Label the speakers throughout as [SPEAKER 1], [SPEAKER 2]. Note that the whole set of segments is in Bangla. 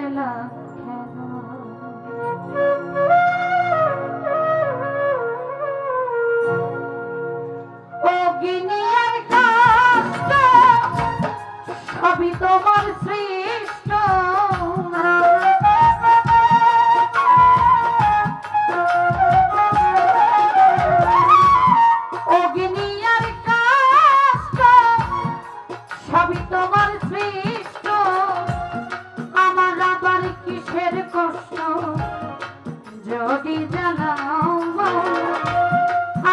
[SPEAKER 1] খেলা খেলা অগ্নির কষ্ট সবই তোমার সৃষ্ট অগ্নির কষ্ট সবই তোমার সৃষ্ট আমার আবার কিসের কষ্ট যদি জানাও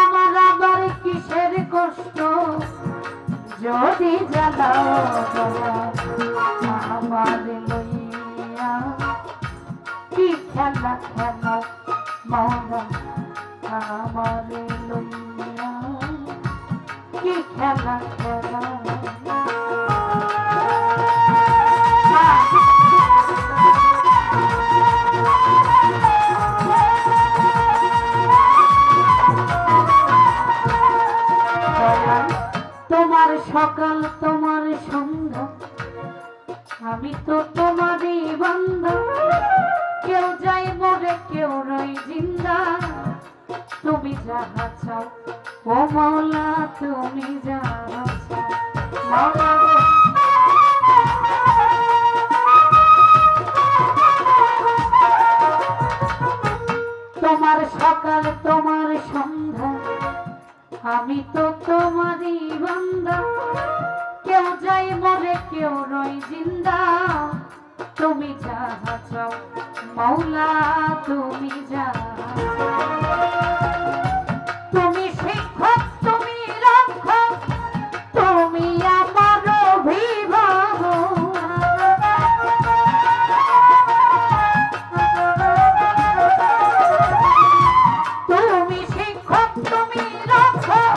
[SPEAKER 1] আমার আবার কিসের কষ্ট যদি জানাও আমার লইয়া কি খেলা খেলাও মৌলা আমার লইয়া কি খেলা খেলা তোমার সকাল তোমার সন্ধ্যা আমি তো তোমারই বান্দা কেউ যাই মরে কেউ রই জিন্দা তুমি যাহা চাও ও মাওলা তুমি যাহা চাও মাওলা তোমার সকাল তোমার সন্ধ্যা আমি তো তোমারই বান্দা কেউ যাই মরে কেউ রই জিন্দা তুমি যাহা চাও মাওলা তুমি যাহা তুমি শিক্ষক তুমি রক্ষক তুমি আমার অভিভাবক তুমি শিক্ষক তুমি রক্ষক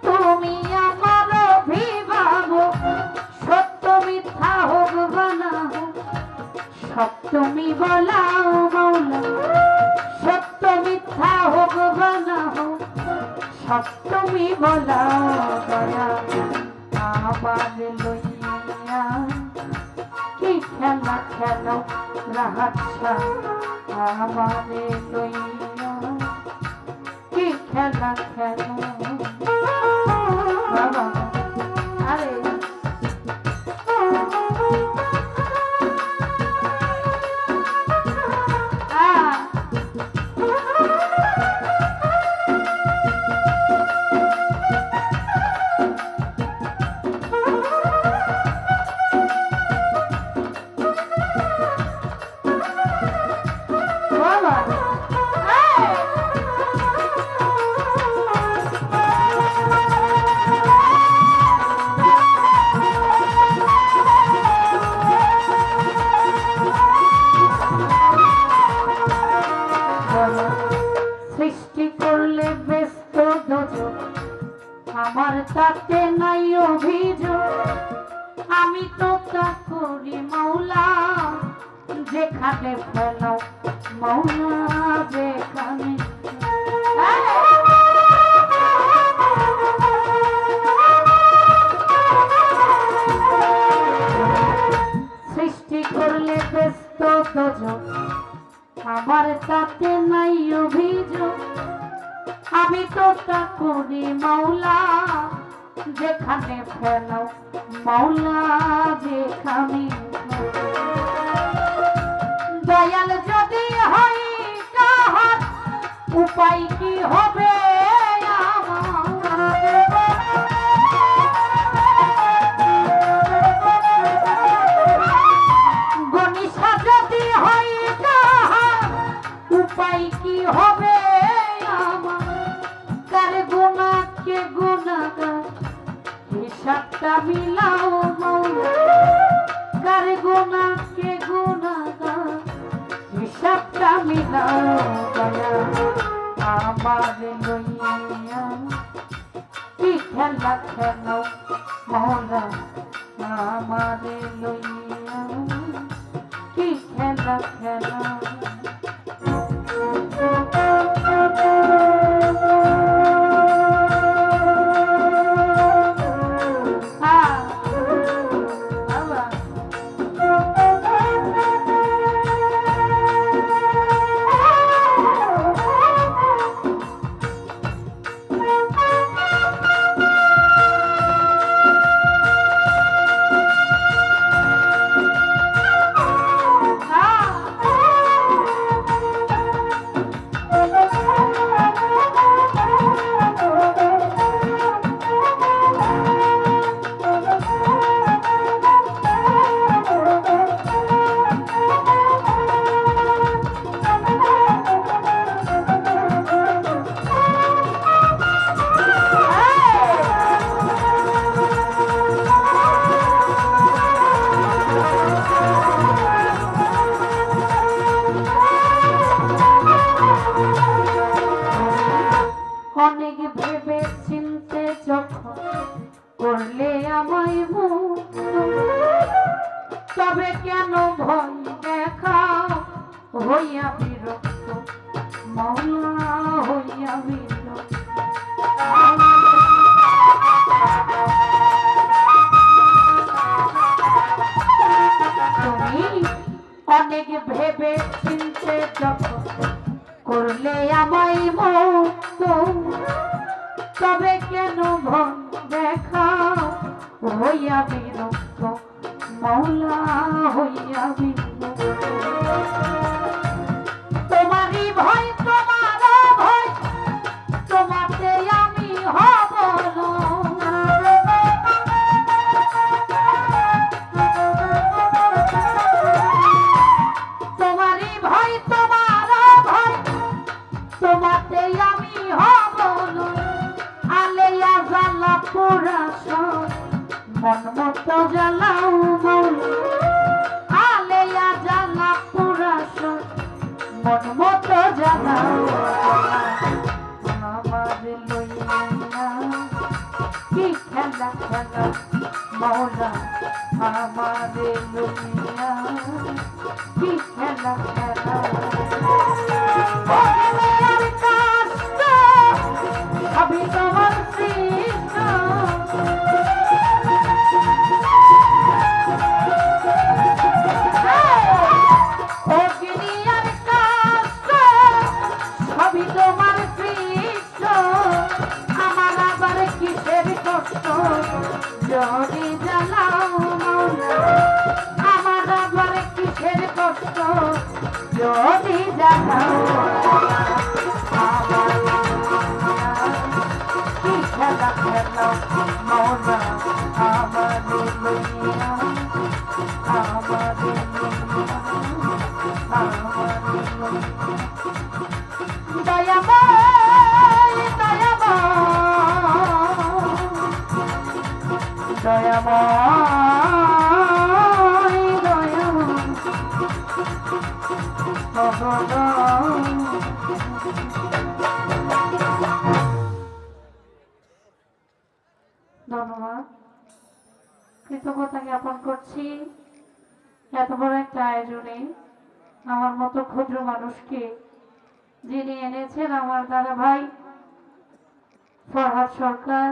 [SPEAKER 1] তুমি আমার অভিভাবক সত্য মিথ্যা হোক বানাও সব তুমি বলাও মাওলা সত্য মিথ্যা হোক বানাও সব তুমি বলাও দয়া আবার লইয়া কি খেলা খেলাও রাহাতশা আমার লইয়া কি খেলা খেলাও বাবা আরে সৃষ্টি করলে ব্যস্ত দুজন আমার তাতে নাই অভিযোগ আমি তো তা করি মাওলা যেখানে ফেলাও মাওলা যেখানে সৃষ্টি করলে ব্যস্ত দুজন আমার তাতে নাই অভিযোগ আমি তো তা করি মাওলা যেখানে ফেলাও মাওলা যেখানে দয়াল যদি হয় কাহার উপায় কি হবে গণিসা যদি হয় কাহার উপায় কি হবে কার গুণা কে গুণাগার হিসাবটা মিলাও মাওলা কার গুণা কে গুণাগার হিসাবটা মিলাও দয়া আমার লইয়া কি খেলা খেলাও মাওলা আমার লইয়া কি খেলা খেলাও তবে কেন ভয় দেখাও হইয়া বিরক্ত মাওলা হইয়া বিরক্ত। তুমি অনেক ভেবে চিনতে যখন করলে আমায় মুক্ত, তবে কেন ভয় দেখাও হইয়া বিরক্ত মাওলা হইয়া বিরক্ত। তোমারই ভয় তোমার ভয় তোমাতে আমি হব না। তোমারই ভয় তোমার ভয় তোমাতে আমি হব না। আলেয়া জ্বালা পোড়া সব মন মতো জ্বালাও মাওলা। আলেয়া জ্বালা পোড়া সব মন মতো জ্বালাও আমার লইয়া কি খেলা খেলা মাওলা। আমার লইয়া কি খেলা খেলা। আমি তোমার সৃষ্ট অগ্নিয়ার কষ্ট সবই তোমার সৃষ্ট। আমার আবার কিসের কষ্ট যদি জ্বালাও মাওলা। আমার আবার কিসের কষ্ট যদি জ্বালাও খেলা খেলা মাওলা। আমার লইয়া আমার দয়াময় দয়াময় দয়াময় দয়াময়। ধন্যবাদ, কৃতজ্ঞতা জ্ঞাপন করছি এত বড় একটা আয়োজনে আমার মতো ক্ষুদ্র মানুষকে যিনি এনেছেন আমার দাদা ভাই ফরহাদ সরকার।